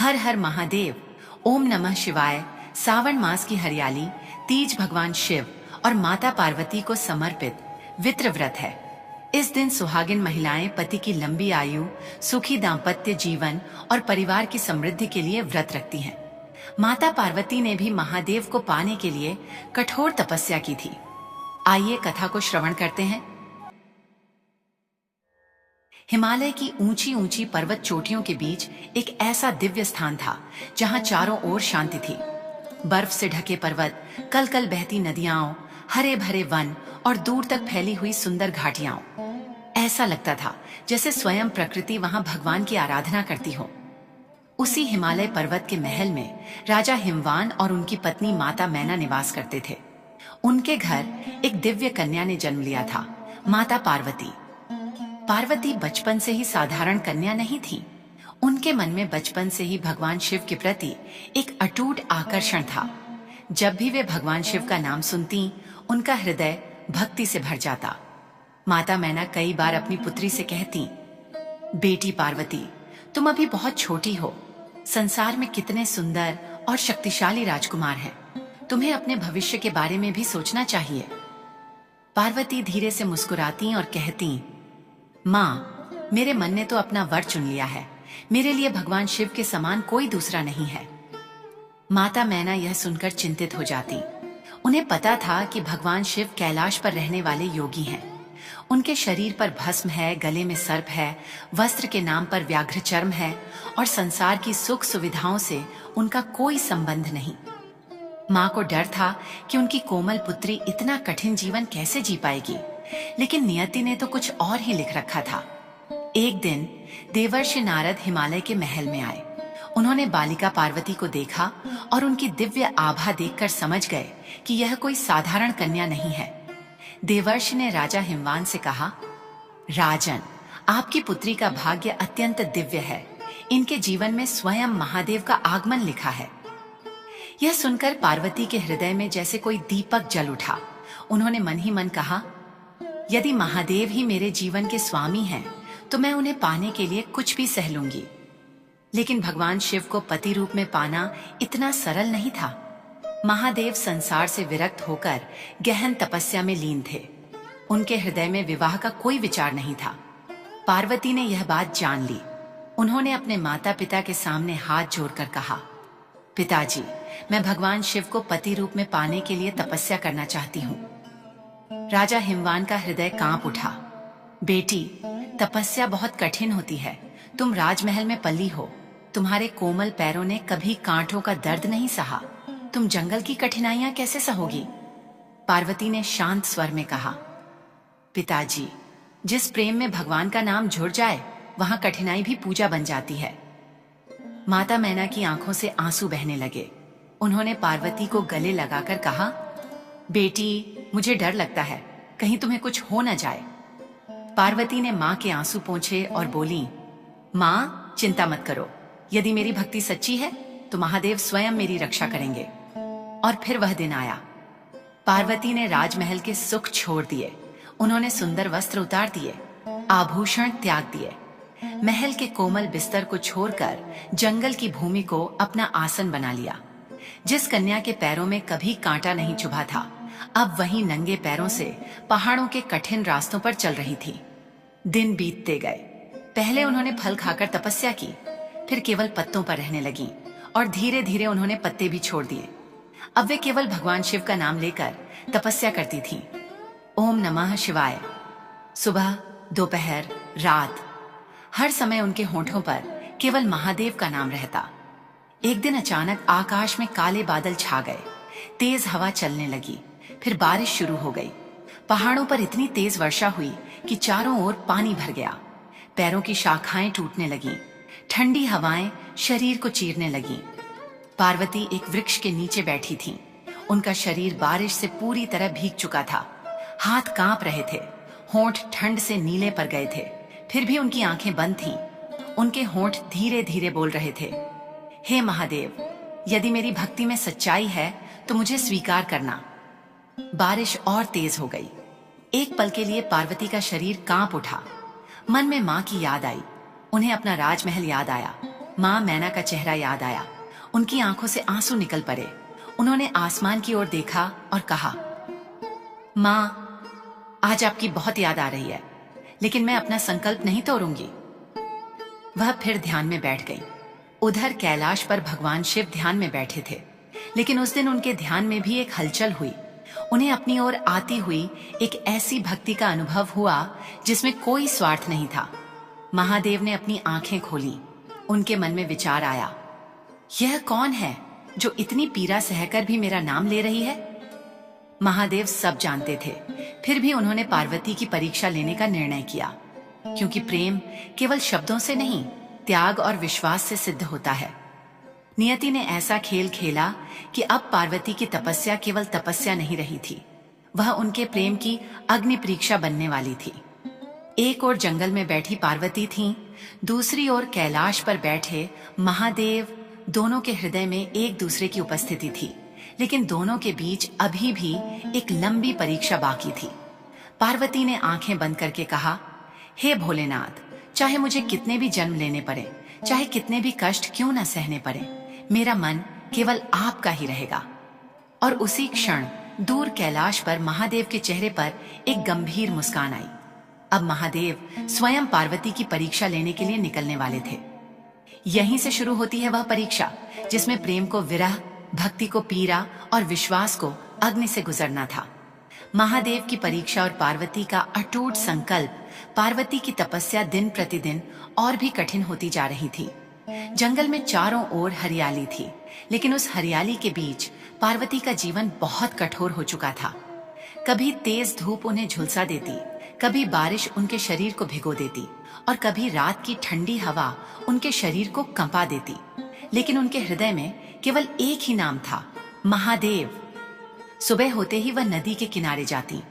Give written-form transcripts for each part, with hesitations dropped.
हर हर महादेव, ओम नमः शिवाय। सावन मास की हरियाली, तीज भगवान शिव और माता पार्वती को समर्पित वित्र व्रत है। इस दिन सुहागिन महिलाएं पति की लंबी आयु, सुखी दाम्पत्य जीवन और परिवार की समृद्धि के लिए व्रत रखती हैं। माता पार्वती ने भी महादेव को पाने के लिए कठोर तपस्या की थी। आइए कथा को श्रवण करते हैं। हिमालय की ऊंची ऊंची पर्वत चोटियों के बीच एक ऐसा दिव्य स्थान था जहां चारों ओर शांति थी। बर्फ से ढके पर्वत, कल कल बहती नदियां, हरे भरे वन और दूर तक फैली हुई सुंदर घाटियां। ऐसा लगता था जैसे स्वयं प्रकृति वहां भगवान की आराधना करती हो। उसी हिमालय पर्वत के महल में राजा हिमवान और उनकी पत्नी माता मैना निवास करते थे। उनके घर एक दिव्य कन्या ने जन्म लिया था, माता पार्वती। पार्वती बचपन से ही साधारण कन्या नहीं थी। उनके मन में बचपन से ही भगवान शिव के प्रति एक अटूट आकर्षण था। जब भी वे भगवान शिव का नाम सुनती, उनका हृदय भक्ति से भर जाता। माता मैना कई बार अपनी पुत्री से कहती, बेटी पार्वती, तुम अभी बहुत छोटी हो। संसार में कितने सुंदर और शक्तिशाली राजकुमार हैं। तुम्हें अपने भविष्य के बारे में भी सोचना चाहिए। पार्वती धीरे से मुस्कुराती और कहती, माँ, मेरे मन ने तो अपना वर चुन लिया है। मेरे लिए भगवान शिव के समान कोई दूसरा नहीं है। माता मैना यह सुनकर चिंतित हो जाती। उन्हें पता था कि भगवान शिव कैलाश पर रहने वाले योगी हैं। उनके शरीर पर भस्म है, गले में सर्प है, वस्त्र के नाम पर व्याघ्र चर्म है और संसार की सुख सुविधाओं से उनका कोई संबंध नहीं। माँ को डर था कि उनकी कोमल पुत्री इतना कठिन जीवन कैसे जी पाएगी, लेकिन नियति ने तो कुछ और ही लिख रखा था। एक दिन देवर्षि नारद हिमालय के महल में आए। उन्होंने बालिका पार्वती को देखा और उनकी दिव्य आभा देखकर समझ गए कि यह कोई साधारण कन्या नहीं है। देवर्षि ने राजा हिमवान से कहा, राजन, आपकी पुत्री का भाग्य अत्यंत दिव्य है। इनके जीवन में स्वयं महादेव का आगमन लिखा है। यह सुनकर पार्वती के हृदय में जैसे कोई दीपक जल उठा। उन्होंने मन ही मन कहा, यदि महादेव ही मेरे जीवन के स्वामी हैं, तो मैं उन्हें पाने के लिए कुछ भी सह लूंगी। लेकिन भगवान शिव को पति रूप में पाना इतना सरल नहीं था। महादेव संसार से विरक्त होकर गहन तपस्या में लीन थे। उनके हृदय में विवाह का कोई विचार नहीं था। पार्वती ने यह बात जान ली। उन्होंने अपने माता पिता के सामने हाथ जोड़कर कहा, पिताजी, मैं भगवान शिव को पति रूप में पाने के लिए तपस्या करना चाहती हूँ। राजा हिमवान का हृदय कांप उठा। बेटी, तपस्या बहुत कठिन होती है। तुम राजमहल में पली हो। तुम्हारे कोमल पैरों ने कभी कांटों का दर्द नहीं सहा। तुम जंगल की कठिनाइयां कैसे सहोगी? पार्वती ने शांत स्वर में कहा, पिताजी, जिस प्रेम में भगवान का नाम जुड़ जाए, वहां कठिनाई भी पूजा बन जाती है। माता मैना की आंखों से आंसू बहने लगे। उन्होंने पार्वती को गले लगाकर कहा, बेटी, मुझे डर लगता है, कहीं तुम्हें कुछ हो न जाए। पार्वती ने मां के आंसू पोंछे और बोली, मां, चिंता मत करो। यदि मेरी भक्ति सच्ची है तो महादेव स्वयं मेरी रक्षा करेंगे। और फिर वह दिन आया। पार्वती ने राजमहल के सुख छोड़ दिए। उन्होंने सुंदर वस्त्र उतार दिए, आभूषण त्याग दिए। महल के कोमल बिस्तर को छोड़कर जंगल की भूमि को अपना आसन बना लिया। जिस कन्या के पैरों में कभी कांटा नहीं चुभा था, अब वही नंगे पैरों से पहाड़ों के कठिन रास्तों पर चल रही थी। दिन बीतते गए। पहले उन्होंने फल खाकर तपस्या की, फिर केवल पत्तों पर रहने लगी और धीरे धीरे उन्होंने पत्ते भी छोड़ दिए। अब वे केवल भगवान शिव का नाम लेकर तपस्या करती थीं। ओम नमः शिवाय। सुबह, दोपहर, रात, हर समय उनके होठों पर केवल महादेव का नाम रहता। एक दिन अचानक आकाश में काले बादल छा गए। तेज हवा चलने लगी। फिर बारिश शुरू हो गई। पहाड़ों पर इतनी तेज वर्षा हुई कि चारों ओर पानी भर गया। पैरों की शाखाएं टूटने लगीं। ठंडी हवाएं शरीर को चीरने लगीं। पार्वती एक वृक्ष के नीचे बैठी थीं। उनका शरीर बारिश से पूरी तरह भीग चुका था। हाथ कांप रहे थे। होंठ ठंड से नीले पड़ गए थे। फिर भी उनकी आंखें बंद थीं। उनके होंठ धीरे धीरे बोल रहे थे, हे महादेव, यदि मेरी भक्ति में सच्चाई है तो मुझे स्वीकार करना। बारिश और तेज हो गई। एक पल के लिए पार्वती का शरीर कांप उठा। मन में मां की याद आई। उन्हें अपना राजमहल याद आया। माँ मैना का चेहरा याद आया। उनकी आंखों से आंसू निकल पड़े। उन्होंने आसमान की ओर देखा और कहा, माँ, आज आपकी बहुत याद आ रही है, लेकिन मैं अपना संकल्प नहीं तोड़ूंगी। वह फिर ध्यान में बैठ गई। उधर कैलाश पर भगवान शिव ध्यान में बैठे थे, लेकिन उस दिन उनके ध्यान में भी एक हलचल हुई। उन्हें अपनी ओर आती हुई एक ऐसी भक्ति का अनुभव हुआ जिसमें कोई स्वार्थ नहीं था। महादेव ने अपनी आंखें खोली। उनके मन में विचार आया, यह कौन है जो इतनी पीड़ा सहकर भी मेरा नाम ले रही है? महादेव सब जानते थे, फिर भी उन्होंने पार्वती की परीक्षा लेने का निर्णय किया, क्योंकि प्रेम केवल शब्दों से नहीं, त्याग और विश्वास से सिद्ध होता है। नियति ने ऐसा खेल खेला कि अब पार्वती की तपस्या केवल तपस्या नहीं रही थी, वह उनके प्रेम की अग्नि परीक्षा बनने वाली थी। एक ओर जंगल में बैठी पार्वती थीं, दूसरी ओर कैलाश पर बैठे महादेव। दोनों के हृदय में एक दूसरे की उपस्थिति थी, लेकिन दोनों के बीच अभी भी एक लंबी परीक्षा बाकी थी। पार्वती ने आंखें बंद करके कहा, हे भोलेनाथ, चाहे मुझे कितने भी जन्म लेने पड़े, चाहे कितने भी कष्ट क्यों न सहने पड़े, मेरा मन केवल आपका ही रहेगा। और उसी क्षण दूर कैलाश पर महादेव के चेहरे पर एक गंभीर मुस्कान आई। अब महादेव स्वयं पार्वती की परीक्षा लेने के लिए निकलने वाले थे। यहीं से शुरू होती है वह परीक्षा जिसमें प्रेम को विरह, भक्ति को पीड़ा और विश्वास को अग्नि से गुजरना था। महादेव की परीक्षा और पार्वती का अटूट संकल्प। पार्वती की तपस्या दिन प्रतिदिन और भी कठिन होती जा रही थी। जंगल में चारों ओर हरियाली थी, लेकिन उस हरियाली के बीच पार्वती का जीवन बहुत कठोर हो चुका था। कभी तेज धूप उन्हें झुलसा देती, कभी बारिश उनके शरीर को भिगो देती और कभी रात की ठंडी हवा उनके शरीर को कंपा देती। लेकिन उनके हृदय में केवल एक ही नाम था, महादेव। सुबह होते ही वह नदी के किनारे जाती,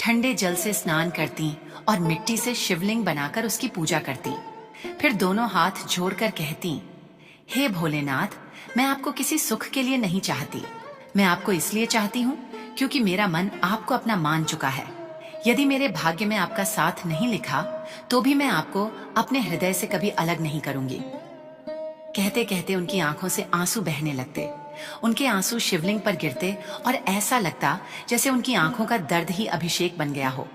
ठंडे जल से स्नान करती और मिट्टी से शिवलिंग बनाकर उसकी पूजा करती। फिर दोनों हाथ जोड़कर कहती, हे भोलेनाथ, मैं आपको किसी सुख के लिए नहीं चाहती, मैं आपको इसलिए चाहती हूँ क्योंकि मेरा मन आपको अपना मान चुका है। यदि मेरे भाग्य में आपका साथ नहीं लिखा तो भी मैं आपको अपने हृदय से कभी अलग नहीं करूंगी। कहते कहते उनकी आंखों से आंसू बहने लगते। उनके आंसू शिवलिंग पर गिरते और ऐसा लगता जैसे उनकी आंखों का दर्द ही अभिषेक बन गया हो।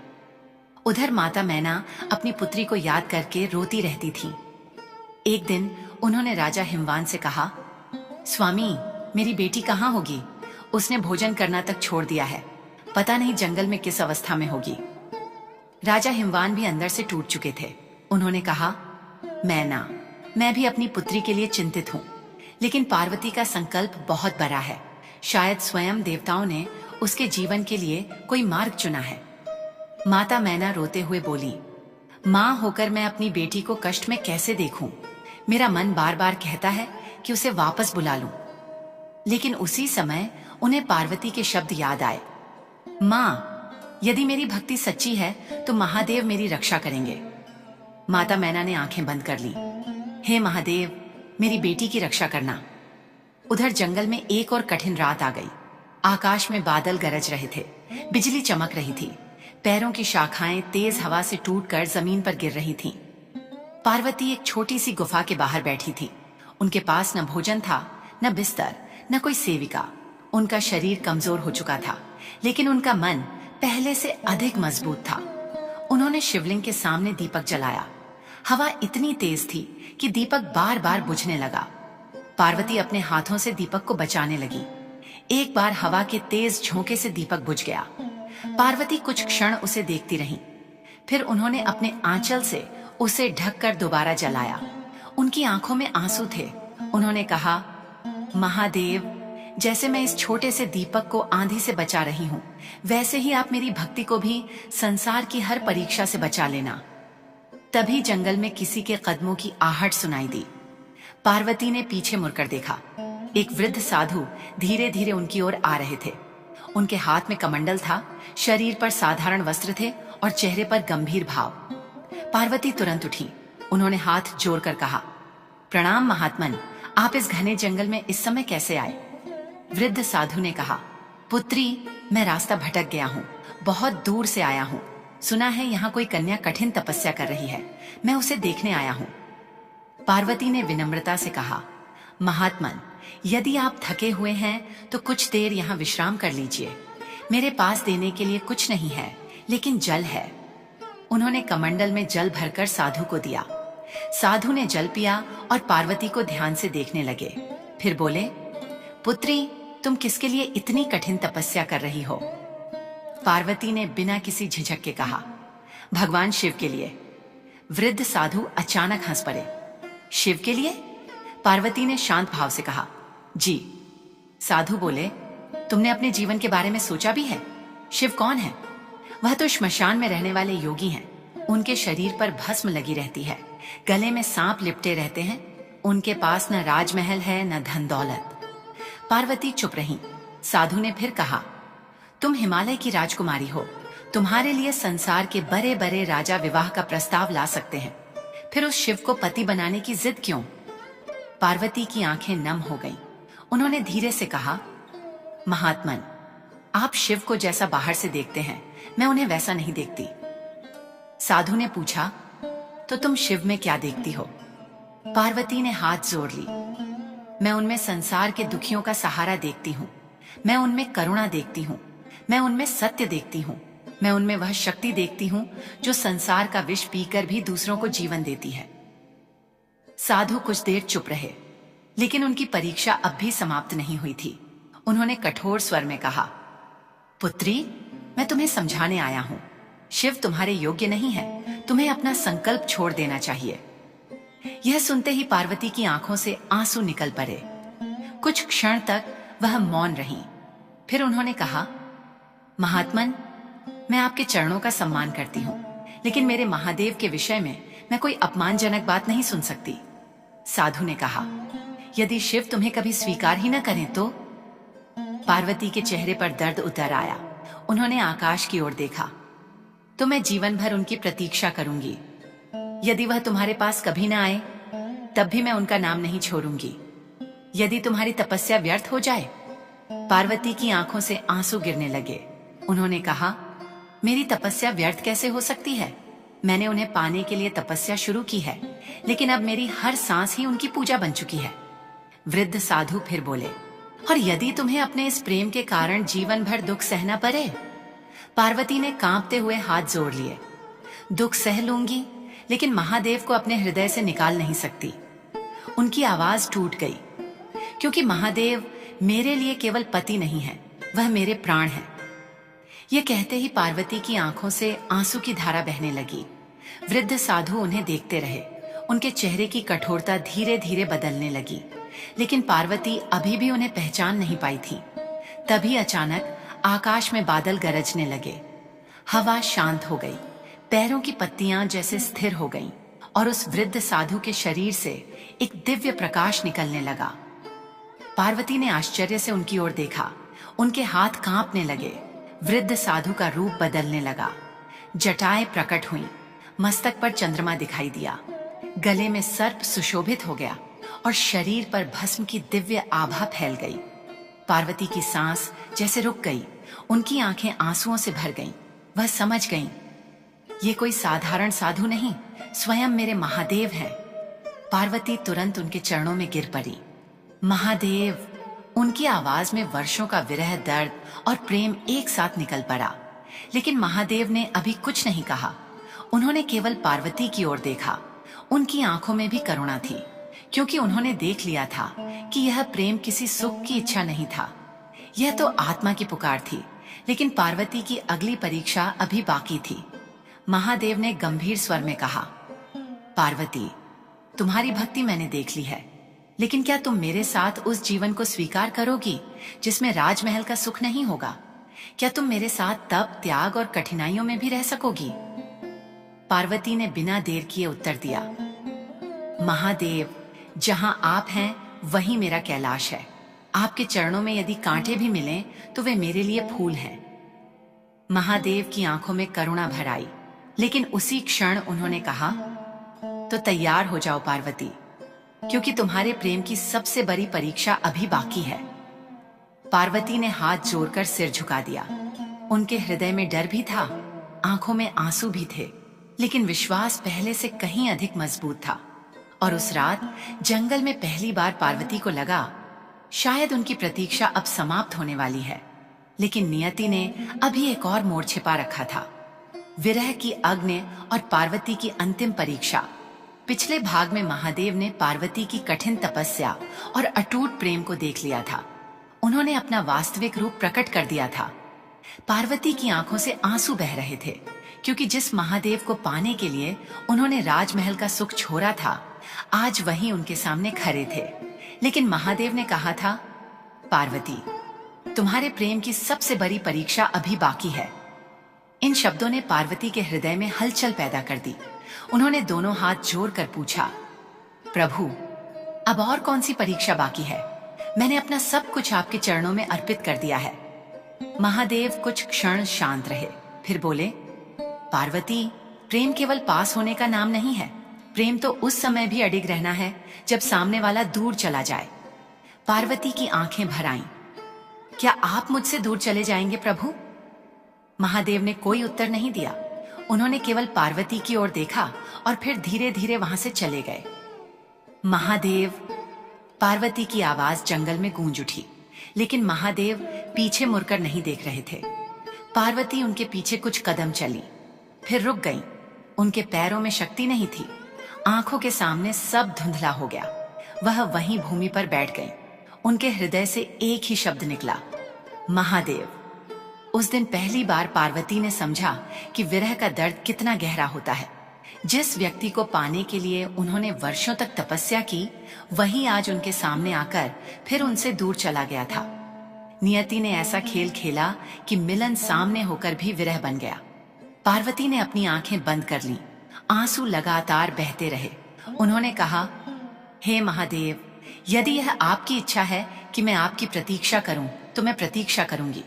उधर माता मैना अपनी पुत्री को याद करके रोती रहती थी। एक दिन उन्होंने राजा हिमवान से कहा, स्वामी, मेरी बेटी कहाँ होगी? उसने भोजन करना तक छोड़ दिया है, पता नहीं जंगल में किस अवस्था में होगी। राजा हिमवान भी अंदर से टूट चुके थे। उन्होंने कहा, मैना, मैं भी अपनी पुत्री के लिए चिंतित हूँ, लेकिन पार्वती का संकल्प बहुत बड़ा है। शायद स्वयं देवताओं ने उसके जीवन के लिए कोई मार्ग चुना है। माता मैना रोते हुए बोली, माँ होकर मैं अपनी बेटी को कष्ट में कैसे देखूं? मेरा मन बार बार कहता है कि उसे वापस बुला लूं। लेकिन उसी समय उन्हें पार्वती के शब्द याद आए, माँ, यदि मेरी भक्ति सच्ची है तो महादेव मेरी रक्षा करेंगे। माता मैना ने आंखें बंद कर ली। हे महादेव, मेरी बेटी की रक्षा करना। उधर जंगल में एक और कठिन रात आ गई। आकाश में बादल गरज रहे थे, बिजली चमक रही थी, पैरों की शाखाएं तेज हवा से टूटकर जमीन पर गिर रही थीं। पार्वती एक छोटी सी गुफा के बाहर बैठी थी। उनके पास न भोजन था, न बिस्तर, न कोई सेविका। उनका शरीर कमजोर हो चुका था, लेकिन उनका मन पहले से अधिक मजबूत था। उन्होंने शिवलिंग के सामने दीपक जलाया। हवा इतनी तेज थी कि दीपक बार बार बुझने लगा। पार्वती अपने हाथों से दीपक को बचाने लगी। एक बार हवा के तेज झोंके से दीपक बुझ गया। पार्वती कुछ क्षण उसे देखती रहीं। फिर उन्होंने अपने आंचल से उसे ढककर दोबारा जलाया। उनकी आंखों में आंसू थे। उन्होंने कहा, महादेव, जैसे मैं इस छोटे से दीपक को आंधी से बचा रही हूँ, वैसे ही आप मेरी भक्ति को भी संसार की हर परीक्षा से बचा लेना। तभी जंगल में किसी के कदमों की आहट सुनाई दी। पार्वती ने पीछे मुड़कर देखा। एक वृद्ध साधु धीरे धीरे उनकी ओर आ रहे थे। उनके हाथ में कमंडल था, शरीर पर साधारण वस्त्र थे और चेहरे पर गंभीर भाव। पार्वती तुरंत उठी। उन्होंने हाथ जोड़कर कहा, प्रणाम महात्मन, आप इस घने जंगल में इस समय कैसे आए? वृद्ध साधु ने कहा, पुत्री, मैं रास्ता भटक गया हूँ, बहुत दूर से आया हूँ। सुना है यहाँ कोई कन्या कठिन तपस्या कर रही है, मैं उसे देखने आया हूँ। पार्वती ने विनम्रता से कहा, महात्मन, यदि आप थके हुए हैं तो कुछ देर यहाँ विश्राम कर लीजिए। मेरे पास देने के लिए कुछ नहीं है, लेकिन जल है। उन्होंने कमंडल में जल भरकर साधु को दिया। साधु ने जल पिया और पार्वती को ध्यान से देखने लगे। फिर बोले, पुत्री, तुम किसके लिए इतनी कठिन तपस्या कर रही हो? पार्वती ने बिना किसी झिझक के कहा, भगवान शिव के लिए। वृद्ध साधु अचानक हंस पड़े। शिव के लिए? पार्वती ने शांत भाव से कहा, जी। साधु बोले, तुमने अपने जीवन के बारे में सोचा भी है? शिव कौन है? वह तो श्मशान में रहने वाले योगी हैं। उनके शरीर पर भस्म लगी रहती है, गले में सांप लिपटे रहते हैं। उनके पास न राजमहल है न धन दौलत। पार्वती चुप रही। साधु ने फिर कहा, तुम हिमालय की राजकुमारी हो, तुम्हारे लिए संसार के बड़े बड़े राजा विवाह का प्रस्ताव ला सकते हैं, फिर उस शिव को पति बनाने की जिद क्यों? पार्वती की आंखें नम हो गईं। उन्होंने धीरे से कहा, महात्मन, आप शिव को जैसा बाहर से देखते हैं, मैं उन्हें वैसा नहीं देखती। साधु ने पूछा, तो तुम शिव में क्या देखती हो? पार्वती ने हाथ जोड़ ली। मैं उनमें संसार के दुखियों का सहारा देखती हूँ। मैं उनमें करुणा देखती हूँ। मैं उनमें सत्य देखती हूँ। मैं उनमें वह शक्ति देखती हूँ जो संसार का विष पीकर भी दूसरों को जीवन देती है। साधु कुछ देर चुप रहे, लेकिन उनकी परीक्षा अब भी समाप्त नहीं हुई थी। उन्होंने कठोर स्वर में कहा, पुत्री, मैं तुम्हें समझाने आया हूँ। शिव तुम्हारे योग्य नहीं है। तुम्हें अपना संकल्प छोड़ देना चाहिए। यह सुनते ही पार्वती की आंखों से आंसू निकल पड़े। कुछ क्षण तक वह मौन रही। फिर उन्होंने कहा, महात्मन, मैं आपके चरणों का सम्मान करती हूँ, लेकिन मेरे महादेव के विषय में मैं कोई अपमानजनक बात नहीं सुन सकती। साधु ने कहा, यदि शिव तुम्हें कभी स्वीकार ही न करें तो? पार्वती के चेहरे पर दर्द उतर आया। उन्होंने आकाश की ओर देखा, तो मैं जीवन भर उनकी प्रतीक्षा करूंगी। यदि वह तुम्हारे पास कभी न आए, तब भी मैं उनका नाम नहीं छोड़ूंगी। यदि तुम्हारी तपस्या व्यर्थ हो जाए। पार्वती की आंखों से आंसू गिरने लगे। उन्होंने कहा, मेरी तपस्या व्यर्थ कैसे हो सकती है? मैंने उन्हें पाने के लिए तपस्या शुरू की है, लेकिन अब मेरी हर सांस ही उनकी पूजा बन चुकी है। वृद्ध साधु फिर बोले, और यदि तुम्हें अपने इस प्रेम के कारण जीवन भर दुख सहना पड़े? पार्वती ने कांपते हुए हाथ जोड़ लिए। दुख सह लूंगी, लेकिन महादेव को अपने हृदय से निकाल नहीं सकती। उनकी आवाज टूट गई, क्योंकि महादेव मेरे लिए केवल पति नहीं है, वह मेरे प्राण है। यह कहते ही पार्वती की आंखों से आंसू की धारा बहने लगी। वृद्ध साधु उन्हें देखते रहे। उनके चेहरे की कठोरता धीरे धीरे बदलने लगी, लेकिन पार्वती अभी भी उन्हें पहचान नहीं पाई थी। तभी अचानक आकाश में बादल गरजने लगे। हवा शांत हो गई। पैरों की पत्तियां जैसे स्थिर हो गईं और उस वृद्ध साधु के शरीर से एक दिव्य प्रकाश निकलने लगा। पार्वती ने आश्चर्य से उनकी ओर देखा। उनके हाथ कांपने लगे। वृद्ध साधु का रूप बदलने लगा। जटाएं प्रकट हुईं। मस्तक पर चंद्रमा दिखाई दिया। गले में सर्प सुशोभित हो गया और शरीर पर भस्म की दिव्य आभा फैल गई। पार्वती की सांस जैसे रुक गई। उनकी आंखें आंसुओं से भर गईं। वह समझ गईं, ये कोई साधारण साधु नहीं, स्वयं मेरे महादेव हैं। पार्वती तुरंत उनके चरणों में गिर पड़ी। महादेव! उनकी आवाज में वर्षों का विरह, दर्द और प्रेम एक साथ निकल पड़ा। लेकिन महादेव ने अभी कुछ नहीं कहा। उन्होंने केवल पार्वती की ओर देखा। उनकी आंखों में भी करुणा थी, क्योंकि उन्होंने देख लिया था कि यह प्रेम किसी सुख की इच्छा नहीं था। यह तो आत्मा की पुकार थी। लेकिन पार्वती की अगली परीक्षा अभी बाकी थी। महादेव ने गंभीर स्वर में कहा, पार्वती, तुम्हारी भक्ति मैंने देख ली है, लेकिन क्या तुम मेरे साथ उस जीवन को स्वीकार करोगी जिसमें राजमहल का सुख नहीं होगा? क्या तुम मेरे साथ तप, त्याग और कठिनाइयों में भी रह सकोगी? पार्वती ने बिना देर किए उत्तर दिया, महादेव, जहां आप हैं वहीं मेरा कैलाश है। आपके चरणों में यदि कांटे भी मिलें तो वे मेरे लिए फूल हैं। महादेव की आंखों में करुणा भर आई, लेकिन उसी क्षण उन्होंने कहा, तो तैयार हो जाओ पार्वती, क्योंकि तुम्हारे प्रेम की सबसे बड़ी परीक्षा अभी बाकी है। पार्वती ने हाथ जोड़कर सिर झुका दिया। उनके हृदय में डर भी था, आंखों में आंसू भी थे, लेकिन विश्वास पहले से कहीं अधिक मजबूत था। और उस रात जंगल में पहली बार पार्वती को लगा शायद उनकी प्रतीक्षा अब समाप्त होने वाली है। लेकिन नियति ने अभी एक और मोड़ छिपा रखा था, विरह की अग्नि और पार्वती की अंतिम परीक्षा। पिछले भाग में महादेव ने पार्वती की कठिन तपस्या और अटूट प्रेम को देख लिया था। उन्होंने अपना वास्तविक रूप प्रकट कर दिया था। पार्वती की आंखों से आंसू बह रहे थे, क्योंकि जिस महादेव को पाने के लिए उन्होंने राजमहल का सुख छोड़ा था, आज वही उनके सामने खड़े थे। लेकिन महादेव ने कहा था, पार्वती, तुम्हारे प्रेम की सबसे बड़ी परीक्षा अभी बाकी है। इन शब्दों ने पार्वती के हृदय में हलचल पैदा कर दी। उन्होंने दोनों हाथ जोड़कर पूछा, प्रभु, अब और कौन सी परीक्षा बाकी है? मैंने अपना सब कुछ आपके चरणों में अर्पित कर दिया है। महादेव कुछ क्षण शांत रहे, फिर बोले, पार्वती, प्रेम केवल पास होने का नाम नहीं है। प्रेम तो उस समय भी अडिग रहना है जब सामने वाला दूर चला जाए। पार्वती की आंखें भर आईं। क्या आप मुझसे दूर चले जाएंगे प्रभु? महादेव ने कोई उत्तर नहीं दिया। उन्होंने केवल पार्वती की ओर देखा और फिर धीरे धीरे वहां से चले गए। महादेव, पार्वती की आवाज जंगल में गूंज उठी, लेकिन महादेव पीछे मुड़कर नहीं देख रहे थे। पार्वती उनके पीछे कुछ कदम चली, फिर रुक गईं। उनके पैरों में शक्ति नहीं थी। आंखों के सामने सब धुंधला हो गया। वह वहीं भूमि पर बैठ गईं। उनके हृदय से एक ही शब्द निकला, महादेव। उस दिन पहली बार पार्वती ने समझा कि विरह का दर्द कितना गहरा होता है। जिस व्यक्ति को पाने के लिए उन्होंने वर्षों तक तपस्या की, वही आज उनके सामने आकर फिर उनसे दूर चला गया था। नियति ने ऐसा खेल खेला कि मिलन सामने होकर भी विरह बन गया। पार्वती ने अपनी आंखें बंद कर लीं। आंसू लगातार बहते रहे। उन्होंने कहा, हे महादेव, यदि यह आपकी इच्छा है कि मैं आपकी प्रतीक्षा करूं, तो मैं प्रतीक्षा करूंगी,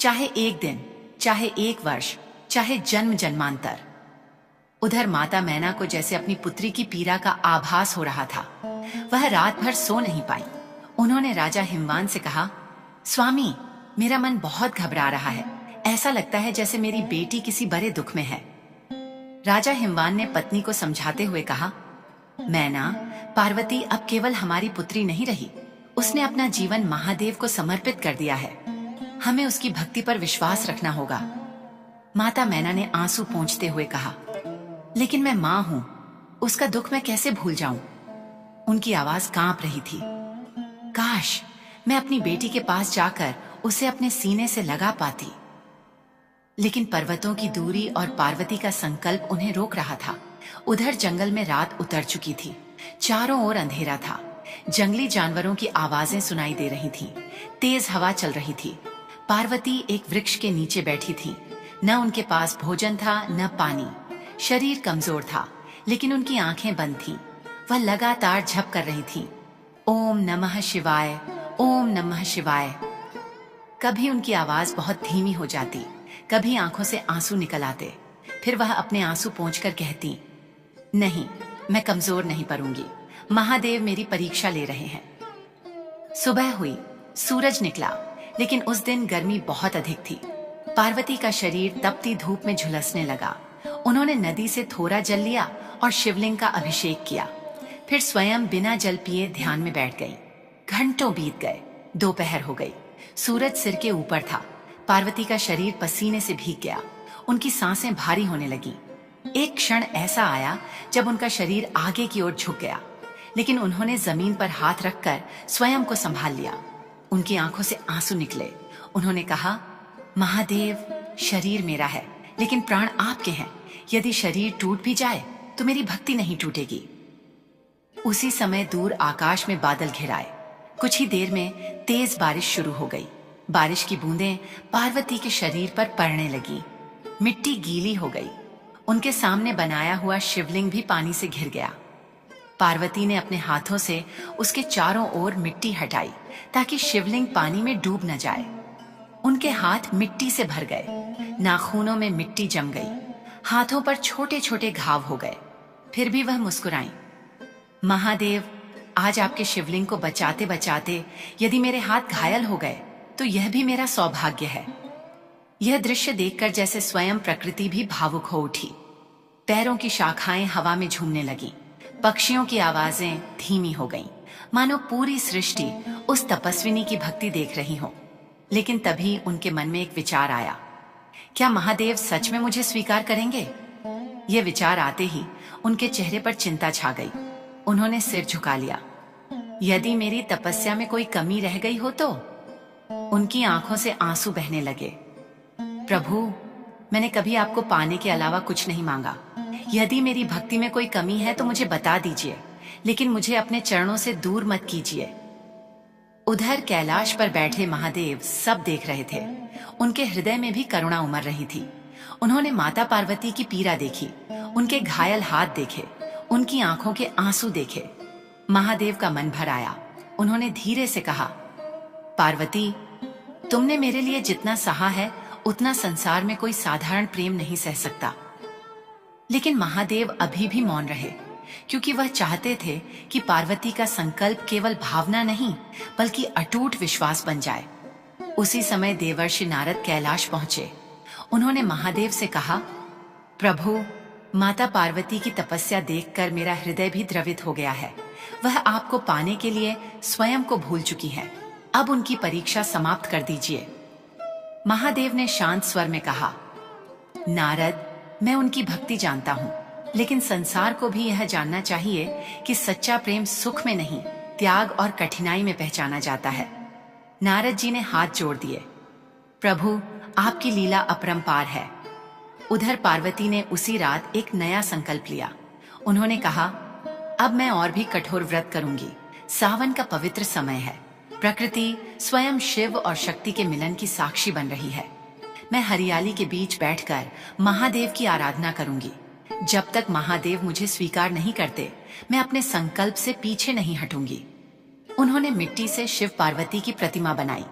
चाहे एक दिन, चाहे एक वर्ष, चाहे जन्म जन्मांतर। उधर माता मैना को जैसे अपनी पुत्री की पीड़ा का आभास हो रहा था। वह रात भर सो नहीं पाई। उन्होंने राजा हिमवान से कहा, स्वामी, मेरा मन बहुत घबरा रहा है। ऐसा लगता है जैसे मेरी बेटी किसी बड़े दुख में है। राजा हिमवान ने पत्नी को समझाते हुए कहा, मैना, पार्वती अब केवल हमारी पुत्री नहीं रही। उसने अपना जीवन महादेव को समर्पित कर दिया है। हमें उसकी भक्ति पर विश्वास रखना होगा। माता मैना ने आंसू पोंछते हुए कहा, लेकिन मैं मां हूं, उसका दुख मैं कैसे भूल जाऊं? उनकी आवाज कांप रही थी। काश मैं अपनी बेटी के पास जाकर उसे अपने सीने से लगा पाती। लेकिन पर्वतों की दूरी और पार्वती का संकल्प उन्हें रोक रहा था। उधर जंगल में रात उतर चुकी थी। चारों ओर अंधेरा था। जंगली जानवरों की आवाजें सुनाई दे रही थीं। तेज हवा चल रही थी। पार्वती एक वृक्ष के नीचे बैठी थी। न उनके पास भोजन था, न पानी। शरीर कमजोर था, लेकिन उनकी आंखें बंद थीं। वह लगातार झप कर रही थी। ओम नमः शिवाय, ओम नमः शिवाय। कभी उनकी आवाज बहुत धीमी हो जाती, कभी आंखों से आंसू निकल आते। फिर वह अपने आंसू पोंछकर कहती, नहीं, मैं कमजोर नहीं पड़ूंगी। महादेव मेरी परीक्षा ले रहे हैं। सुबह हुई, सूरज निकला, लेकिन उस दिन गर्मी बहुत अधिक थी। पार्वती का शरीर तपती धूप में झुलसने लगा। उन्होंने नदी से थोड़ा जल लिया और शिवलिंग का अभिषेक किया। फिर स्वयं बिना जल पिए ध्यान में बैठ गई। घंटों बीत गए। दोपहर हो गई। सूरज सिर के ऊपर था। पार्वती का शरीर पसीने से भीग गया। उनकी सांसें भारी होने लगी। एक क्षण ऐसा आया जब उनका शरीर आगे की ओर झुक गया, लेकिन उन्होंने जमीन पर हाथ रखकर स्वयं को संभाल लिया। उनकी आंखों से आंसू निकले। उन्होंने कहा, महादेव, शरीर मेरा है, लेकिन प्राण आपके हैं। यदि शरीर टूट भी जाए तो मेरी भक्ति नहीं टूटेगी। उसी समय दूर आकाश में बादल घिर आए। कुछ ही देर में तेज बारिश शुरू हो गई। बारिश की बूंदें पार्वती के शरीर पर पड़ने लगी। मिट्टी गीली हो गई। उनके सामने बनाया हुआ शिवलिंग भी पानी से घिर गया। पार्वती ने अपने हाथों से उसके चारों ओर मिट्टी हटाई ताकि शिवलिंग पानी में डूब न जाए। उनके हाथ मिट्टी से भर गए। नाखूनों में मिट्टी जम गई। हाथों पर छोटे छोटे घाव हो गए। फिर भी वह मुस्कुराई। महादेव, आज आपके शिवलिंग को बचाते बचाते यदि मेरे हाथ घायल हो गए तो यह भी मेरा सौभाग्य है। यह दृश्य देखकर जैसे स्वयं प्रकृति भी भावुक हो उठी। पैरों की शाखाएं हवा में झूमने लगीं। पक्षियों की आवाजें धीमी हो गईं, मानो पूरी सृष्टि उस तपस्विनी की भक्ति देख रही हो। लेकिन तभी उनके मन में एक विचार आया, क्या महादेव सच में मुझे स्वीकार करेंगे? यह विचार आते ही उनके चेहरे पर चिंता छा गई। उन्होंने सिर झुका लिया। यदि मेरी तपस्या में कोई कमी रह गई हो तो? उनकी आंखों से आंसू बहने लगे। प्रभु, मैंने कभी आपको पाने के अलावा कुछ नहीं मांगा। यदि मेरी भक्ति में कोई कमी है तो मुझे बता दीजिए, लेकिन मुझे अपने चरणों से दूर मत कीजिए। उधर कैलाश पर बैठे महादेव सब देख रहे थे। उनके हृदय में भी करुणा उमड़ रही थी। उन्होंने माता पार्वती की पीड़ा देखी, उनके घायल हाथ देखे, उनकी आंखों के आंसू देखे। महादेव का मन भर आया। उन्होंने धीरे से कहा, पार्वती, तुमने मेरे लिए जितना सहा है उतना संसार में कोई साधारण प्रेम नहीं सह सकता। लेकिन महादेव अभी भी मौन रहे, क्योंकि वह चाहते थे कि पार्वती का संकल्प केवल भावना नहीं बल्कि अटूट विश्वास बन जाए। उसी समय देवर्षि नारद कैलाश पहुंचे। उन्होंने महादेव से कहा, प्रभु, माता पार्वती की तपस्या देखकर मेरा हृदय भी द्रवित हो गया है। वह आपको पाने के लिए स्वयं को भूल चुकी है। अब उनकी परीक्षा समाप्त कर दीजिए। महादेव ने शांत स्वर में कहा, नारद, मैं उनकी भक्ति जानता हूँ, लेकिन संसार को भी यह जानना चाहिए कि सच्चा प्रेम सुख में नहीं, त्याग और कठिनाई में पहचाना जाता है। नारद जी ने हाथ जोड़ दिए। प्रभु, आपकी लीला अपरंपार है। उधर पार्वती ने उसी रात एक नया संकल्प लिया। उन्होंने कहा, अब मैं और भी कठोर व्रत करूंगी। सावन का पवित्र समय है। प्रकृति स्वयं शिव और शक्ति के मिलन की साक्षी बन रही है। मैं हरियाली के बीच बैठकर महादेव की आराधना करूंगी। जब तक महादेव मुझे स्वीकार नहीं करते, मैं अपने संकल्प से पीछे नहीं हटूंगी। उन्होंने मिट्टी से शिव पार्वती की प्रतिमा बनाई।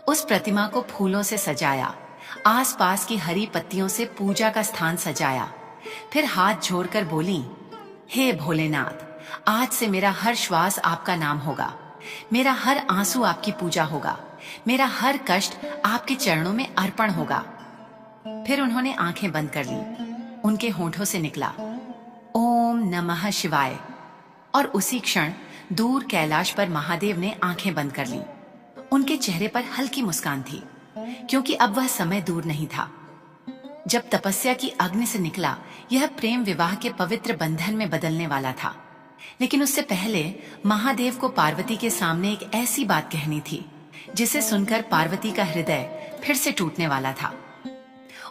उस प्रतिमा को फूलों से सजाया, आसपास की हरी पत्तियों से पूजा का स्थान सजाया। फिर हाथ जोड़कर बोली, हे भोलेनाथ, आज से मेरा हर श्वास आपका नाम होगा। मेरा हर आंसू आपकी पूजा होगा। मेरा हर कष्ट आपके चरणों में अर्पण होगा। फिर उन्होंने आंखें बंद कर ली। उनके होठों से निकला, ओम नमः शिवाय। और उसी क्षण दूर कैलाश पर महादेव ने आंखें बंद कर ली। उनके चेहरे पर हल्की मुस्कान थी, क्योंकि अब वह समय दूर नहीं था जब तपस्या की अग्नि से निकला यह प्रेम विवाह के पवित्र बंधन में बदलने वाला था। लेकिन उससे पहले महादेव को पार्वती के सामने एक ऐसी बात कहनी थी जिसे सुनकर पार्वती का हृदय फिर से टूटने वाला था।